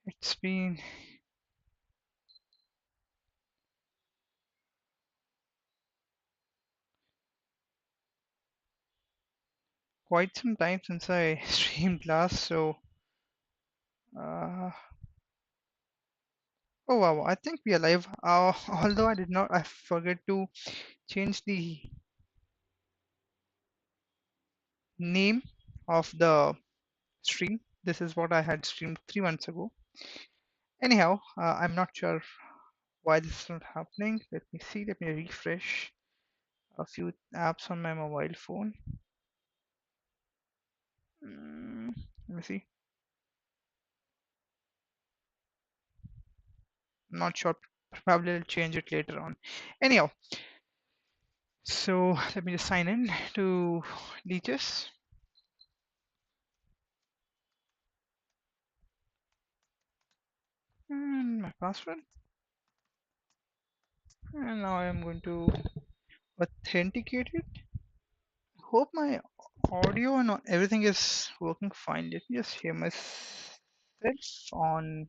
It's been quite some time since I streamed last, so uh, oh wow, I think we are live. Although I forget to change the name of the stream. This is what I had streamed 3 months ago. Anyhow, I'm not sure why this is not happening. Let me see. Let me refresh a few apps on my mobile phone. Let me see. I'm not sure. Probably I'll change it later on. Anyhow, so let me just sign in to Leeches. And my password. And now I'm going to authenticate it. Hope my audio and everything is working fine. Let me just hear myself on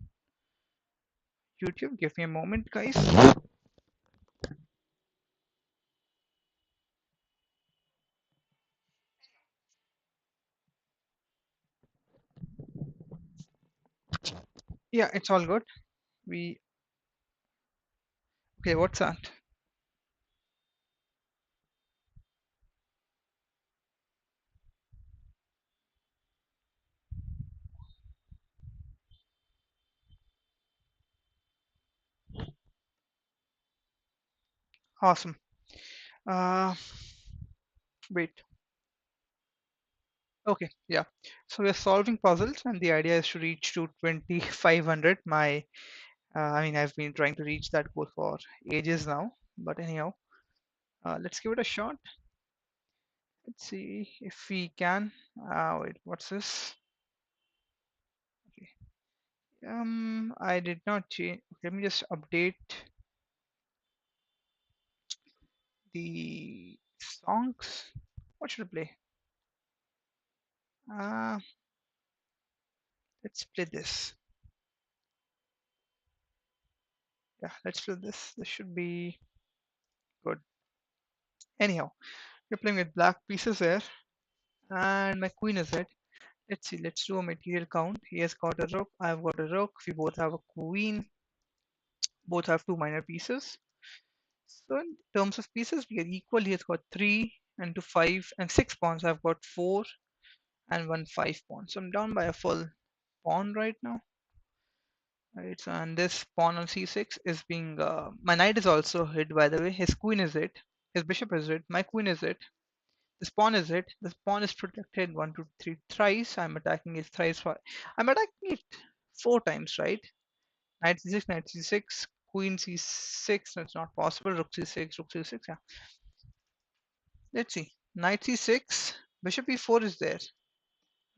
YouTube. Give me a moment, guys. Yeah, it's all good. We okay. What's that? Awesome. Uh, wait. Okay, yeah. So we're solving puzzles, and the idea is to reach to 2500. I mean, I've been trying to reach that goal for ages now. But anyhow, let's give it a shot. Let's see if we can. Wait, what's this? Okay. I did not change. Let me just update the songs. What should I play? Uh, let's play this. Yeah, let's play this. This should be good. Anyhow, we're playing with black pieces here, and my queen is it. Let's see. Let's do a material count. He has got a rook. I've got a rook. We both have a queen. Both have two minor pieces. So in terms of pieces, we are equal. He has got three and two five and six pawns. I've got four and one five pawn. So I'm down by a full pawn right now. Right, so and this pawn on c6 is being my knight is also hit, by the way. His queen is it, his bishop is it, my queen is it, this pawn is it. This pawn is protected one, two, three thrice. I'm attacking it thrice. I'm attacking it four times, right? Knight c6, knight c6, queen c6. That's not possible. Rook c6, rook c6. Yeah. Let's see. Knight c6, bishop e4 is there,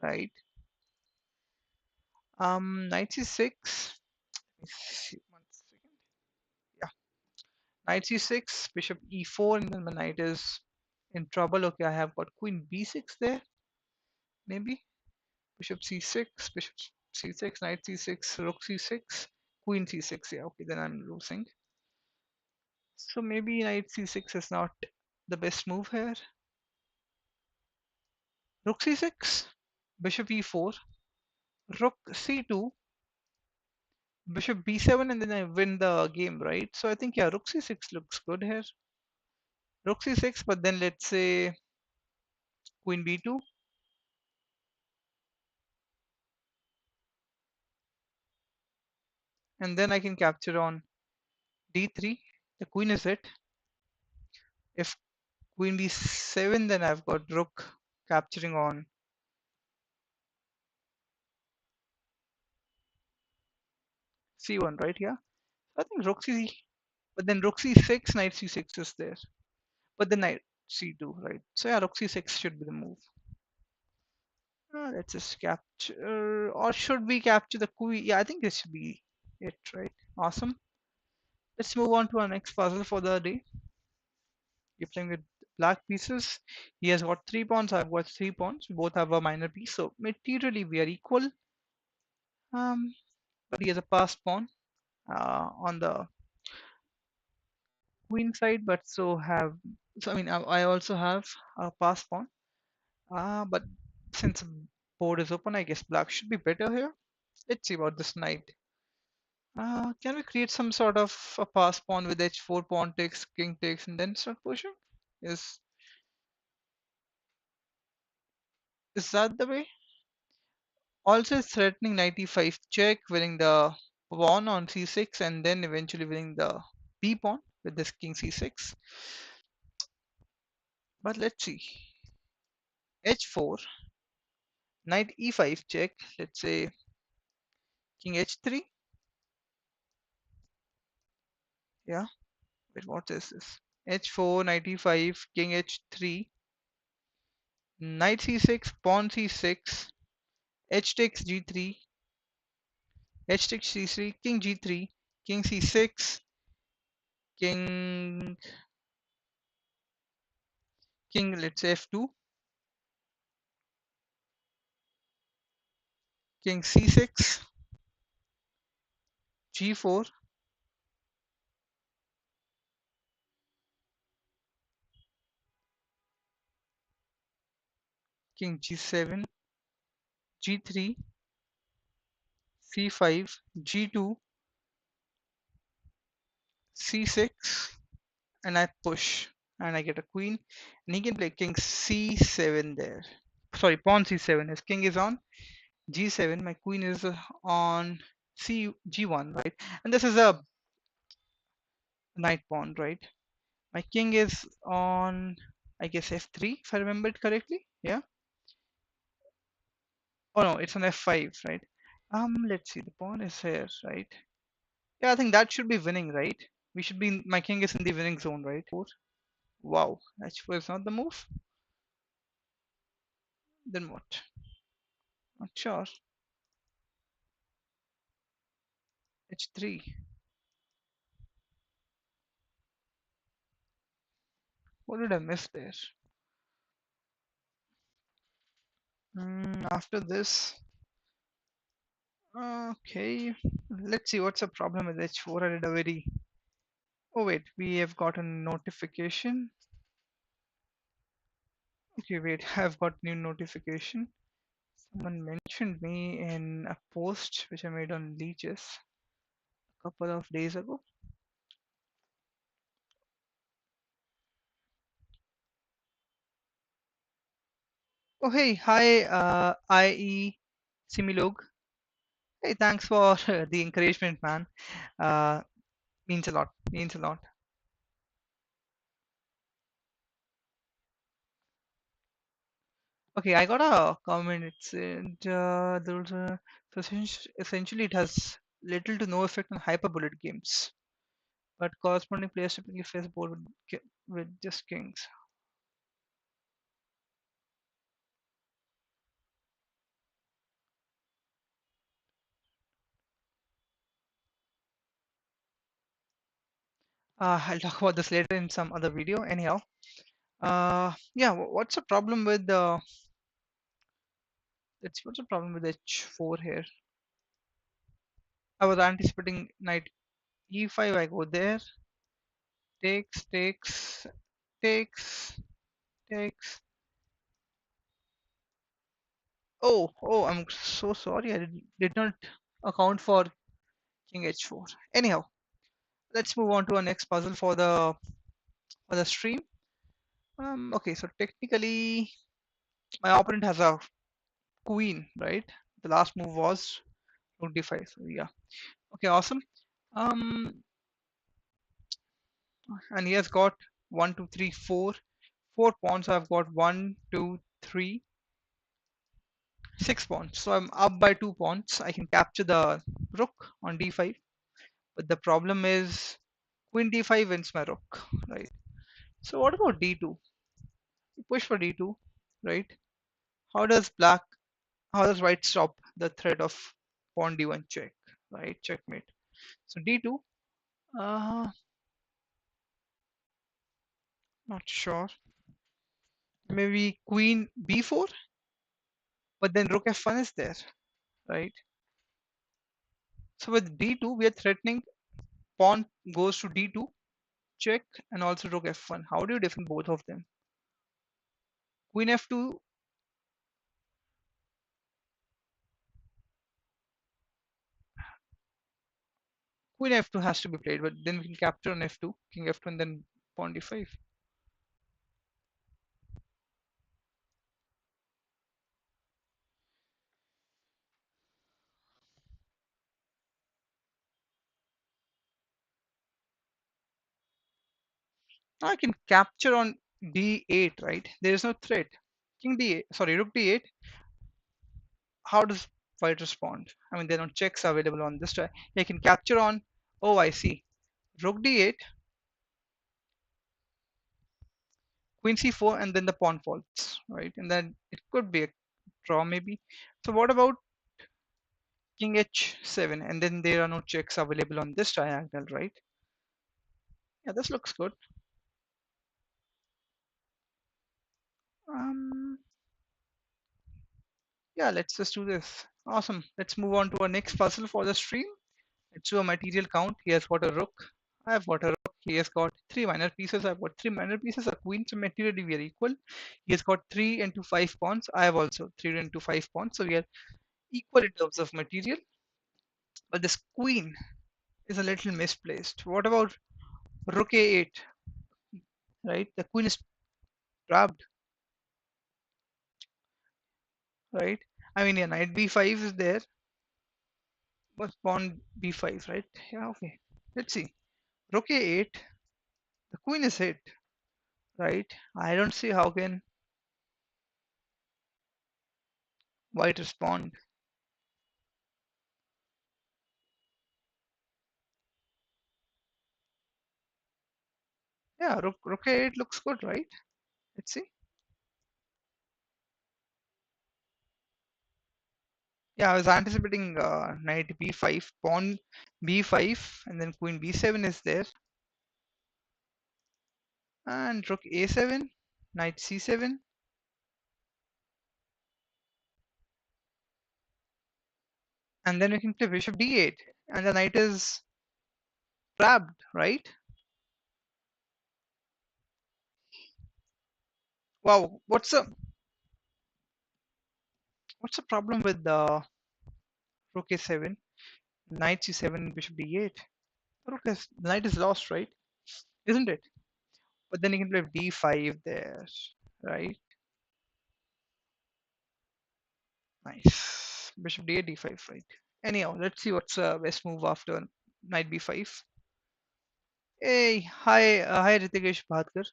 right? Knight c6. One second. Yeah. Knight c6, bishop e4, and then the knight is in trouble. Okay, I have got queen b6 there, maybe. Bishop c6, bishop c6, knight c6, rook c6, queen c6. Yeah, okay, then I'm losing. So maybe knight c6 is not the best move here. Rook c6, bishop e4, rook c2, bishop b7, and then I win the game, right? So I think, yeah, rook c6 looks good here. Rook c6, but then let's say queen b2, and then I can capture on d3. The queen is it. If queen b7, then I've got rook capturing on c1, right here. I think rook c, but then rook c6, knight c6 is there. But then knight c2, right? So yeah, rook c6 should be the move. Let's just capture, or should we capture the queen? Yeah, I think this should be it, right? Awesome. Let's move on to our next puzzle for the day. You're playing with black pieces. He has got three pawns. I've got three pawns. We both have a minor piece, so materially we are equal. Um, but he has a passed pawn on the queen side, but so I mean I also have a passed pawn. But since board is open, I guess black should be better here. Let's see about this knight. Can we create some sort of a pass pawn with h4, pawn takes, king takes, and then start pushing? Is is that the way? Also, it's threatening knight e5 check, winning the pawn on c6, and then eventually winning the b pawn with this king c6. But let's see. h4, knight e5 check. Let's say king h3. Yeah. Wait, what is this? h4, knight e5, king h3, knight c6, pawn c6, h takes g3, h takes c3, king g3, king c6, king let's say f2, king c6, g4, king g7, g3, c5, g2, c6, and I push and I get a queen, and he can play king c7 there. Sorry, pawn c7. His king is on g7. My queen is on g1, right? And this is a knight pawn, right? My king is on, I guess, f3, if I remember it correctly. Yeah. Oh no, it's on f5, right? Let's see. The pawn is here, right? Yeah, I think that should be winning, right? We should be. My king is in the winning zone, right? Wow, h4 is not the move. Then what? Not sure. h3. What did I miss there? After this, okay. Let's see what's the problem with h4. I did a very. Oh wait, we have got a notification. Okay, wait, I've got new notification. Someone mentioned me in a post which I made on leeches a couple of days ago. Oh hey, hi, IE Similog. Hey, thanks for the encouragement, man. Uh, means a lot. Means a lot. Okay, I got a comment. It said there's a so essentially it has little to no effect on hyperbullet games, but corresponding players typically face board with, with just kings. I'll talk about this later in some other video. Anyhow, yeah, what's the problem with the? Let's see, what's the problem with h4 here? I was anticipating knight e5. I go there, takes, takes, takes, takes. Oh, I'm so sorry. I did not account for king h4. Anyhow, let's move on to our next puzzle for the stream. Okay, so technically my opponent has a queen, right? The last move was rook d5. So yeah. Okay, awesome. Um, and he has got one, two, three, four pawns. I've got one, two, three, six pawns. So I'm up by 2 pawns. I can capture the rook on d5. But the problem is queen d5 wins my rook, right? So what about d2? Push for d2, right? How does black, how does white stop the threat of pawn d1 check, right? Checkmate. So d2, not sure. Maybe queen b4, but then rook f1 is there, right? So with d2, we are threatening pawn goes to d2, check, and also rook f1. How do you defend both of them? Queen f2, queen f2 has to be played, but then we can capture on f2, king f2, and then pawn d5. Now I can capture on d8, right? There is no threat. King d8, sorry, rook d8. How does white respond? I mean, there are no checks available on this side. I can capture on, oh, I see. Rook d8, queen c4, and then the pawn falls, right? And then it could be a draw maybe. So what about king h7? And then there are no checks available on this diagonal, right? Yeah, this looks good. Um, yeah, let's just do this. Awesome. Let's move on to our next puzzle for the stream. Let's do a material count. He has got a rook. I've got a rook. He has got three minor pieces. I've got three minor pieces. A queen. So materially we are equal. He has got 3 into 5 pawns. I have also 3 into 5 pawns. So we are equal in terms of material. But this queen is a little misplaced. What about rook a8? Right? The queen is trapped. Right? I mean, yeah, knight b5 is there, but pawn b5, right? Yeah, okay. Let's see. Rook a8. The queen is hit. Right? I don't see how can white respond. Yeah, rook a8 looks good, right? Let's see. Yeah, I was anticipating knight b5, pawn b5, and then queen b7 is there, and rook a7, knight c7, and then we can play bishop d8, and the knight is trapped, right? Wow, what's the problem with the rook a7, knight c7, bishop d8? The knight is lost, right? Isn't it? But then you can play d5 there, right? Nice. Bishop d8, d5, right? Anyhow, let's see what's best move after knight b5. Hey, hi Ritikesh Bhatkar.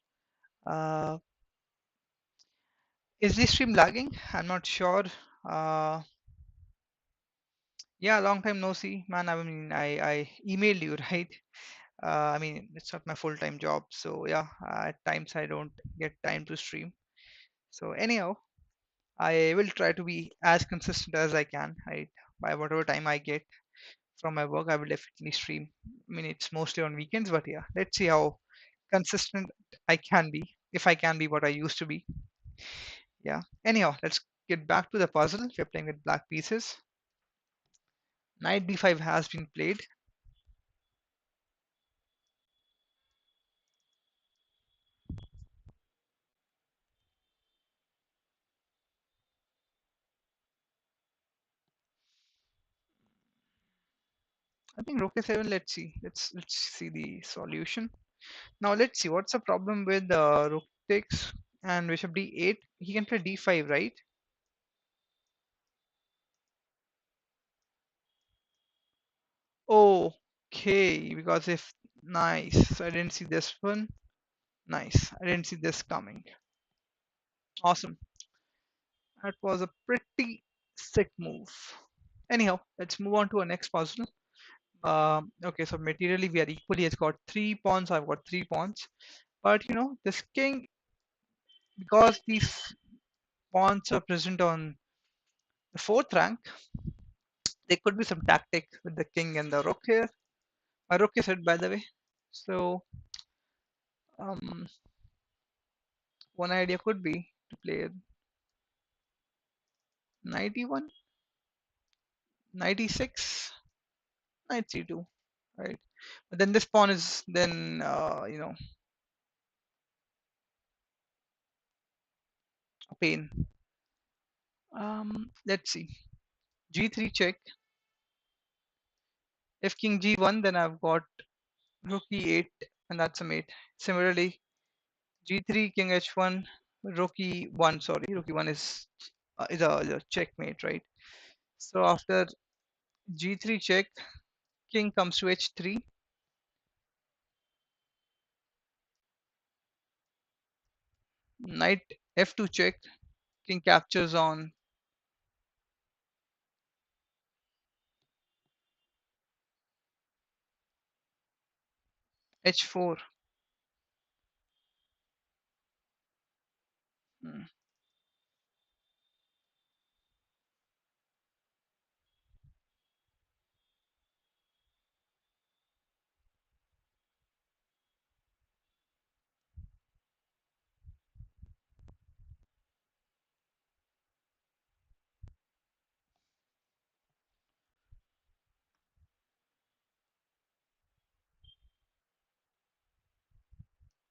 Uh, is this stream lagging? I'm not sure. Uh, yeah, long time no see, man. I mean, I emailed you, right? I mean, it's not my full-time job, so yeah, at times I don't get time to stream. So anyhow, I will try to be as consistent as I can, right? By whatever time I get from my work, I will definitely stream. I mean, it's mostly on weekends, but yeah, let's see how consistent I can be, if I can be what I used to be. Yeah. Anyhow, let's get back to the puzzle. We're playing with black pieces. Knight d5 has been played. I think rook a7. Let's see. Let's see the solution. Now let's see what's the problem with rook takes and bishop d8. He can play d5, right? Okay, because if nice, I didn't see this one. Nice, I didn't see this coming. Awesome. That was a pretty sick move. Anyhow, let's move on to our next puzzle. Okay, so materially we are equally. It's got 3 pawns. I've got 3 pawns. But you know, this king, because these pawns are present on the fourth rank, there could be some tactic with the king and the rook here. My rook is hit, by the way. So, um, one idea could be to play knight e1, knight e6. knight c2, right? But then this pawn is then a pain. Let's see. G3 check. If king G1, then I've got rook E8, and that's a mate. Similarly, G3 king H1, rook E1. Sorry, rook E1 is a checkmate, right? So after G3 check, king comes to H3, knight F2 check, king captures on H4. Hmm.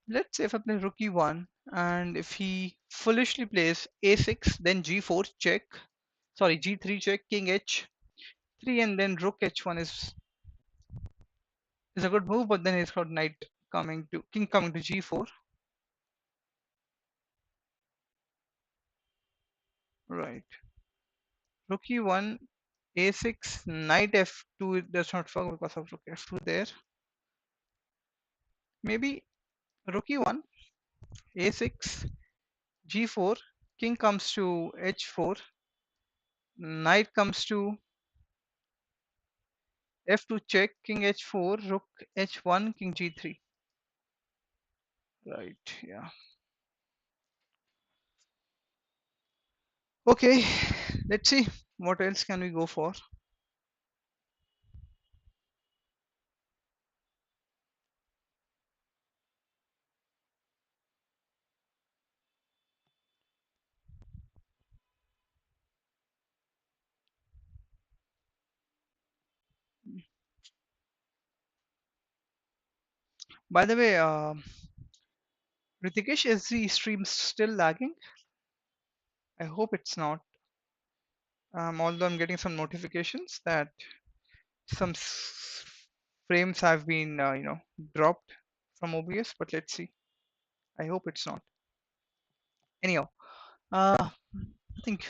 Let's say if I play rook E1, and if he foolishly plays A6, then G4 check, sorry, G3 check, king H3, and then rook H1 is a good move, but then he's got knight coming to king coming to G4, right? Rook E1, A6, knight F2 does not work because of rook F2 there. Maybe rook E1, A6, G4, king comes to H4, knight comes to F2 check, king H4, rook H1, king G3. Right, yeah. Okay, let's see what else can we go for. By the way, Ritikesh, is the stream still lagging? I hope it's not. Although I'm getting some notifications that some frames have been, dropped from OBS, but let's see. I hope it's not. Anyhow, I think.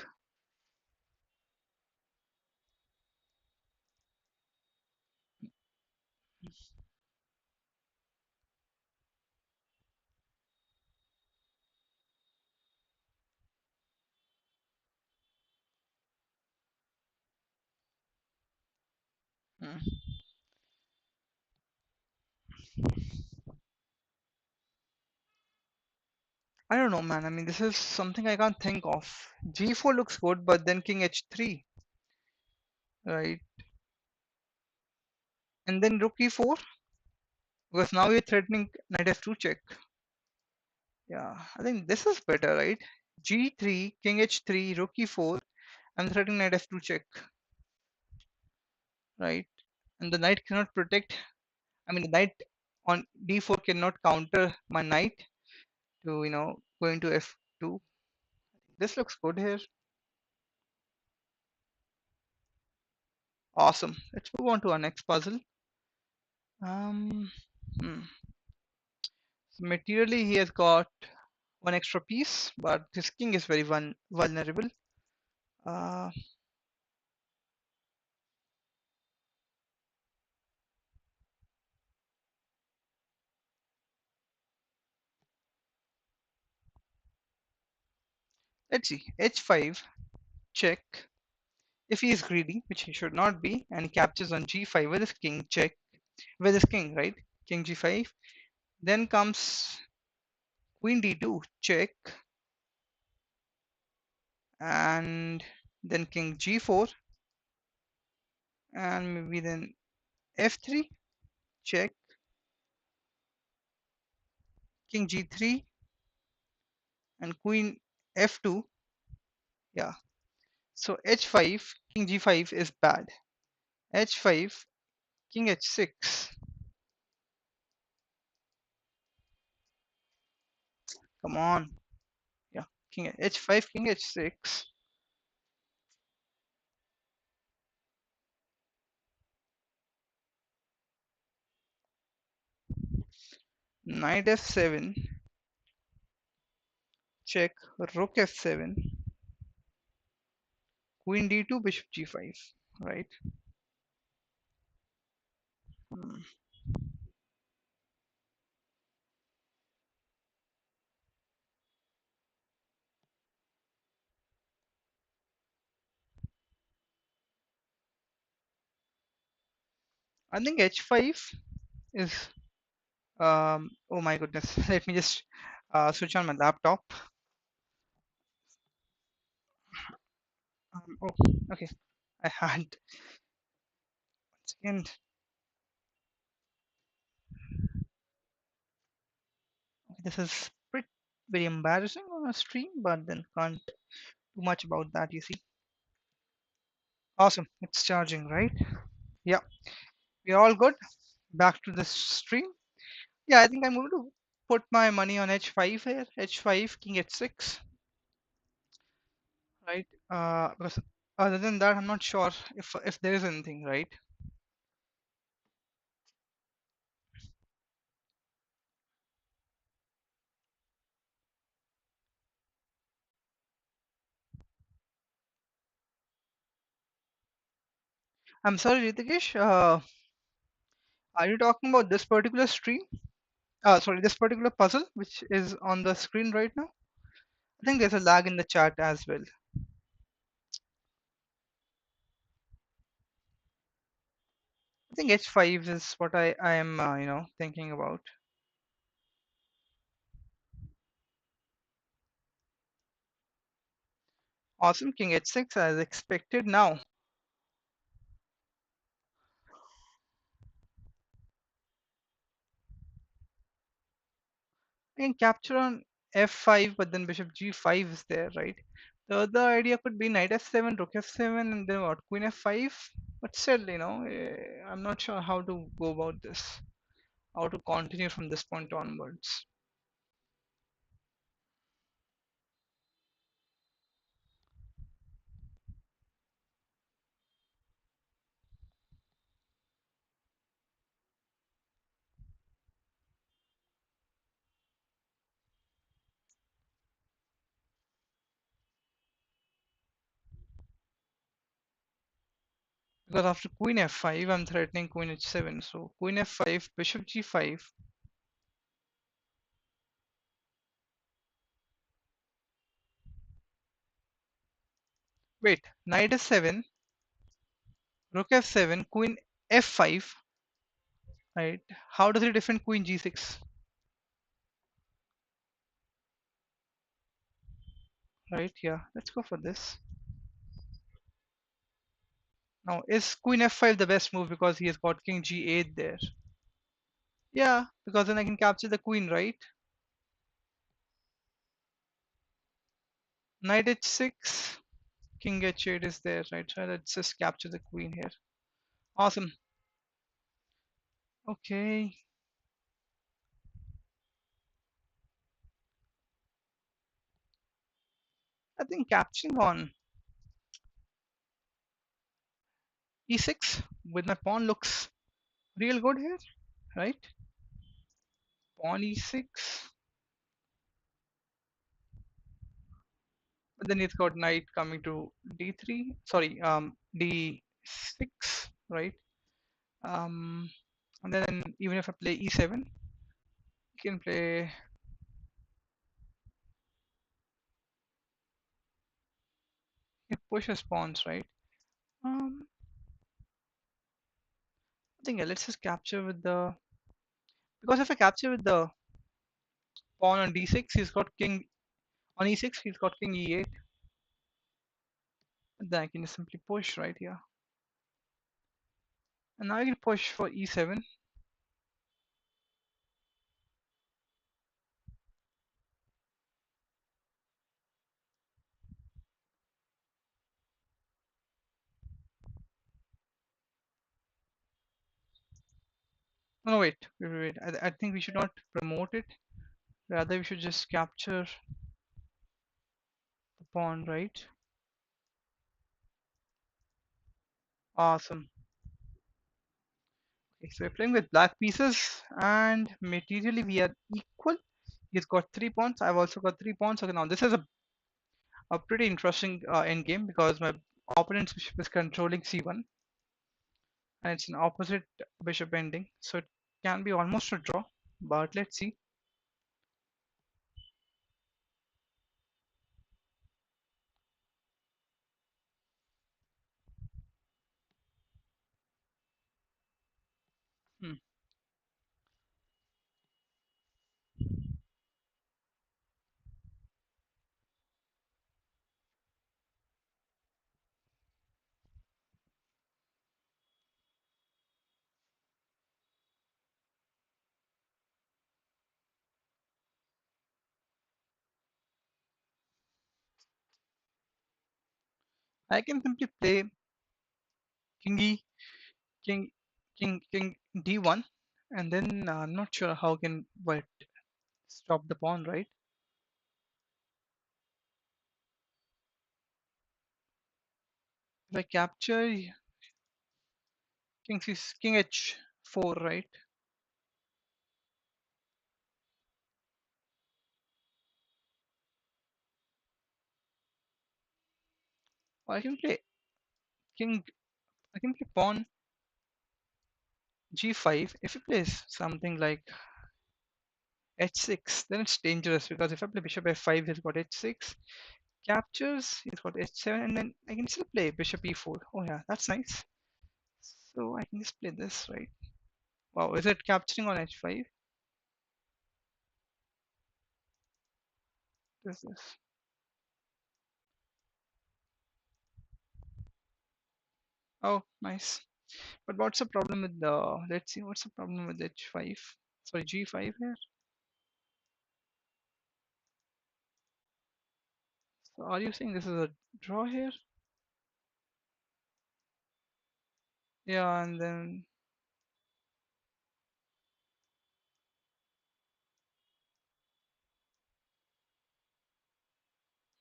Hmm, I don't know, man. I mean, this is something I can't think of. G4 looks good, but then King H3, right? And then Rook E4, because now you're threatening Knight F2 check. Yeah, I think this is better, right? G3, King H3, Rook E4, I'm threatening Knight F2 check, right? And the knight cannot protect. I mean, the knight on D4 cannot counter my knight to, go into F2. This looks good here. Awesome. Let's move on to our next puzzle. Um, hmm. So materially, he has got one extra piece, but his king is very vulnerable. Uh, let's see. H5 check. If he is greedy, which he should not be, and he captures on G5 with his king check, with his king, right? King G5. Then comes Queen D2 check, and then King G4, and maybe then F3 check, King G3, and Queen F2. Yeah. So H5, King G5 is bad. H5, king h6. Come on. Yeah, king h5, king h6. Knight f7, check, rook f7, queen d2, bishop g5, right? Hmm. I think h5 is oh my goodness. Let me just switch on my laptop. Oh, okay. I had second. This is pretty very embarrassing on a stream, but then can't do much about that. You see. Awesome. It's charging, right? Yeah. We're all good. Back to the stream. Yeah, I think I'm going to put my money on h5 here. h5, king h6, right? Because other than that, I'm not sure if there is anything, right? I'm sorry, Ritakesh. Are you talking about this particular stream? Sorry, this particular puzzle, which is on the screen right now. I think there's a lag in the chat as well. I think h5 is what I am, thinking about. Awesome, king h6 as expected. Now I can capture on f5, but then bishop g5 is there, right? The other idea could be knight f7, rook f7, and then what, queen f5. But still, I'm not sure how to go about this, how to continue from this point onwards. Because after queen f5, I'm threatening queen h7. So queen f5, bishop g5. Wait, knight f7, rook f7, queen f5. Right? How does it defend queen g6? Right? Yeah, let's go for this. Now, is queen f5 the best move because he has got king g8 there? Yeah, because then I can capture the queen, right? Knight h6, king h8 is there, right? So let's just capture the queen here. Awesome. Okay. I think capturing on e6 with my pawn looks real good here, right? Pawn e6. But then it's got knight coming to d3. Sorry, d6, right? Um, and then even if I play e7, you can play. It pushes pawns, right? Um, I think, yeah, let's just capture with the, because if I capture with the pawn on d6, he's got king on e6, he's got king e8, and then I can just simply push right here. And now I can push for e7. No, wait, wait, wait. I think we should not promote it. Rather, we should just capture the pawn, right? Awesome. Okay, so we're playing with black pieces, and materially we are equal. He's got 3 pawns. I've also got 3 pawns. Okay, now this is a pretty interesting end game because my opponent's bishop is controlling c1, and it's an opposite bishop ending, so it can be almost a draw. But let's see. Hmm. I can simply play king e, king, king d1, and then I'm not sure how can what stop the pawn, right? If I capture king h4, right? Or I can play king. I can play pawn g5. If he plays something like h6, then it's dangerous because if I play bishop f5, he's got h6. Captures, he's got h7, and then I can still play bishop e4. Oh yeah, that's nice. So I can just play this, right? Wow, is it capturing on h5? This. Oh, nice. But what's the problem with the? Let's see. What's the problem with h5? Sorry, g5 here. So are you saying this is a draw here? Yeah, and then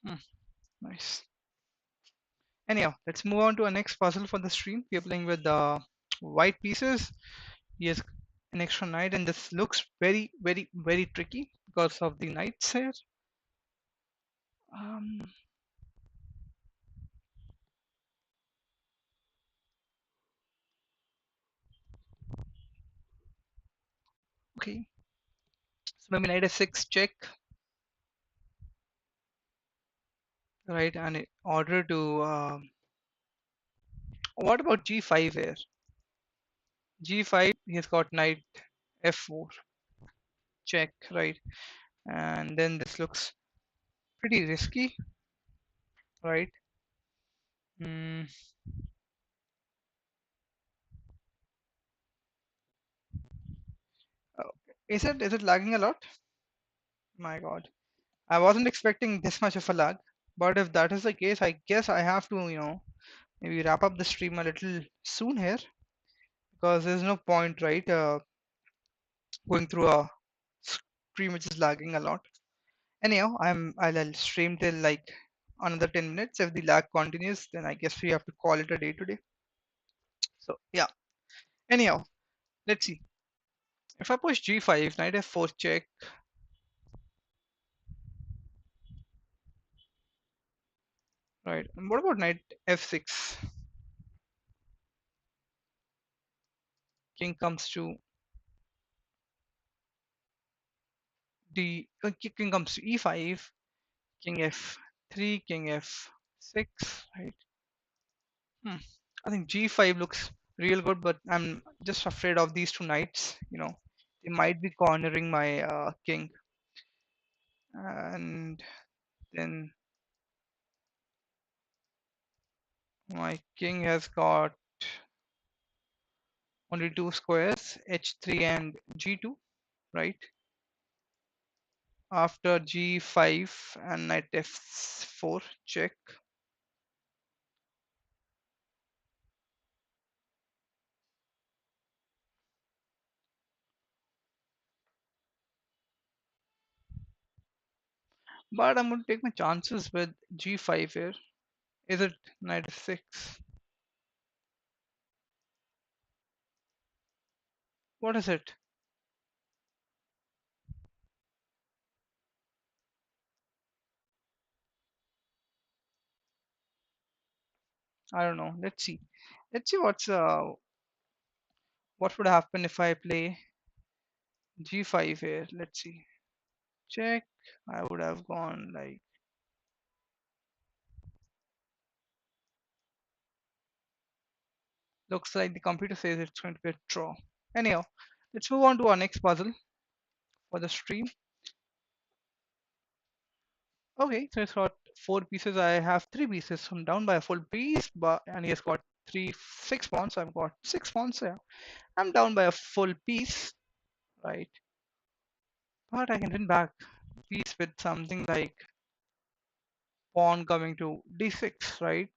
hmm, nice. Anyhow, let's move on to our next puzzle for the stream. We are playing with the white pieces. He has an extra knight, and this looks very, very, very tricky because of the knights here. Um, okay, so maybe knight f6 check, right? And in order to what about g5 here? G5, he has got knight f4 check, right? And then this looks pretty risky, right? Mm, is it lagging a lot? My God, I wasn't expecting this much of a lag. But if that is the case, I guess I have to, maybe wrap up the stream a little soon here because there's no point, right? Going through a stream which is lagging a lot. Anyhow, I'll stream till like another 10 minutes. If the lag continues, then I guess we have to call it a day today. So yeah. Anyhow, let's see. If I push g5, knight f4 check, right? And what about knight f6? King comes to king comes to e5, king f3, king f6, right? Hmm. I think g5 looks real good, but I'm just afraid of these two knights. They might be cornering my king, and then my king has got only two squares, h3 and g2, right? After g5 and knight f4 check. But I'm going to take my chances with g5 here. Is it knight f6? What is it? I don't know. Let's see. Let's see what would happen if I play g5 here. Let's see. Check. I would have gone like, looks like the computer says it's going to be a draw. Anyhow, let's move on to our next puzzle for the stream. Okay, so it's got four pieces. I have three pieces. So I'm down by a full piece, but and he has got 6 pawns. I've got 6 pawns. Yeah, I'm down by a full piece, right? But I can win back piece with something like pawn coming to d6, right?